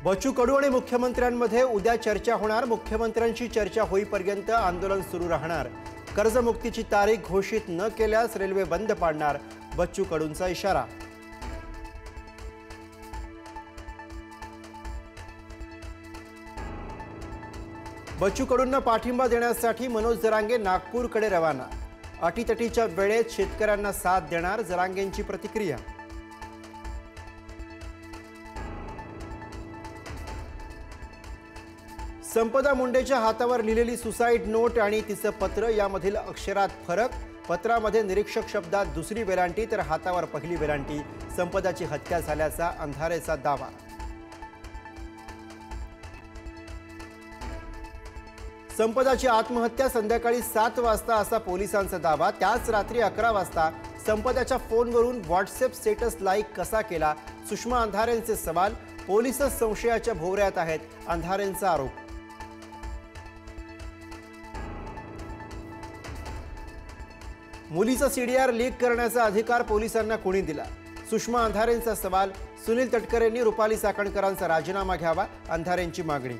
बच्चू कडू आणि मुख्यमंत्र्यांमध्ये उद्या चर्चा होणार। मुख्यमंत्र्यांशी चर्चा होईपर्यंत आंदोलन सुरू राहणार। कर्जमुक्तीची तारीख घोषित न केल्यास रेल्वे बंद पाडणार, बच्चू कडूंचा इशारा। बच्चू कडूंना पाठिंबा देण्यासाठी मनोज जरांगे नागपूरकडे रवाना। अटीतटीच्या वेळेत शेतकऱ्यांना साथ देणार, जरांगेंची प्रतिक्रिया। संपदा मुंडेच्या हातावर लिहिलेली सुसाईड नोट आणि तिचं पत्र यामधील अक्षरात फरक। पत्रामध्ये निरीक्षक शब्दात दुसरी वेलांटी तर हातावर पहिली वेलांटी। संपदाची हत्या झाल्याचा अंधारेचा दावा। संपदाची आत्महत्या संध्याकाळी 7 वाजता असा पोलिसांचा दावा। त्याच रात्री 11 वाजता संपदाच्या फोनवरून व्हॉट्सअप स्टेटस लाईक कसा केला, सुषमा अंधारेंचे सवाल। पोलीसच संशयाच्या भोवऱ्यात आहेत, अंधारेंचा आरोप। मुलीचा सीडीआर लीक करण्याचा अधिकार पोलिसांना कोणी दिला, सुषमा अंधारेंचा सवाल। सुनील तटकरेंनी रुपाली चाकणकरांचा राजीनामा घ्यावा, अंधारेंची मागणी।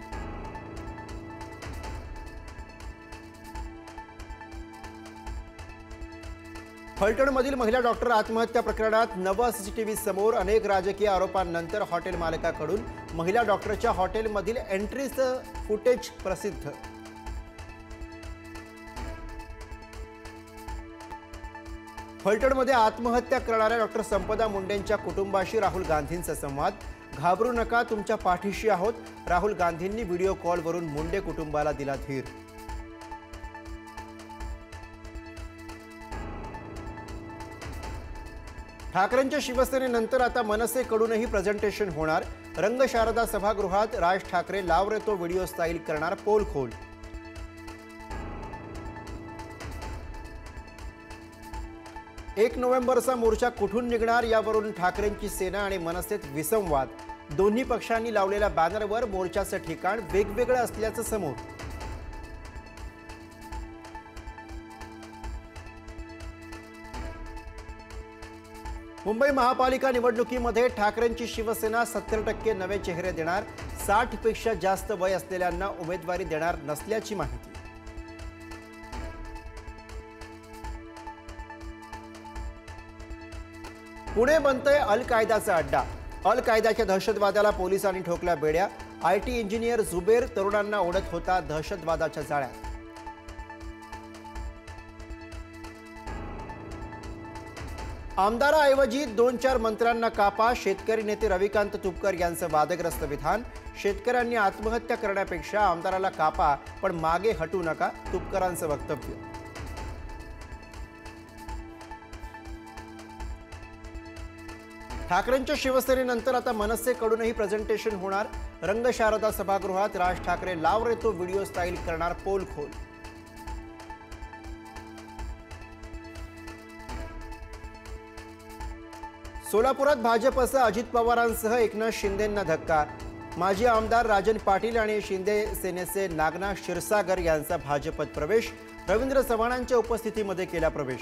फलटणमधील महिला डॉक्टर आत्महत्या प्रकरणात नवा सीसीटीव्ही समोर। अनेक राजकीय आरोपांनंतर हॉटेल मालकाकडून महिला डॉक्टरच्या हॉटेलमधील एंट्रीचं फुटेज प्रसिद्ध। फलटणमध्ये आत्महत्या करणाऱ्या डॉक्टर संपदा मुंडेंच्या कुटुंबाशी राहुल गांधींचा संवाद। घाबरू नका, तुमच्या पाठीशी आहोत, राहुल गांधींनी व्हिडिओ कॉलवरून मुंडे कुटुंबाला दिला धीर। ठाकरेंच्या शिवसेनेनंतर आता मनसेकडूनही प्रेझेंटेशन होणार। रंगशारदा सभागृहात राज ठाकरे लाव रे तो व्हिडिओ स्टाईल करणार पोलखोल। 1 नोव्हेंबरचा मोर्चा कुठून निघणार यावरून ठाकरेंची सेना आणि मनसेत विसंवाद। दोन्ही पक्षांनी लावलेल्या बॅनरवर मोर्चाचं ठिकाण वेगवेगळं असल्याचं समोर। मुंबई महापालिका निवडणुकीमध्ये ठाकरेंची शिवसेना 70% नवे चेहरे देणार। 60 पेक्षा जास्त वय असलेल्यांना उमेदवारी देणार नसल्याची माहिती। पुणे बनतंय अल कायदाचा अड्डा। अल कायदाच्या दहशतवादाला पोलिसांनी ठोकल्या बेड्या। आयटी इंजिनियर जुबेर तरुणांना ओढत होता दहशतवादाच्या जाळ्यात। आमदाराऐवजी 2-4 मंत्र्यांना कापा, शेतकरी नेते रविकांत तुपकर यांचं वादग्रस्त विधान। शेतकऱ्यांनी आत्महत्या करण्यापेक्षा आमदाराला कापा पण मागे हटू नका, तुपकरांचं वक्तव्य। ठाकरेंच्या शिवसेनेनंतर आता मनसेकडूनही प्रेझेंटेशन होणार। रंगशारदा सभागृहात राज ठाकरे लाव रे तो व्हिडिओ स्टाईल करणार पोलखोल। सोलापुरात भाजपचा अजित पवारांसह एकनाथ शिंदेंना धक्का। माजी आमदार राजन पाटील आणि शिंदे सेनेचे नागनाथ क्षीरसागर यांचा भाजपत प्रवेश। रवींद्र चव्हाणांच्या उपस्थितीमध्ये केला प्रवेश।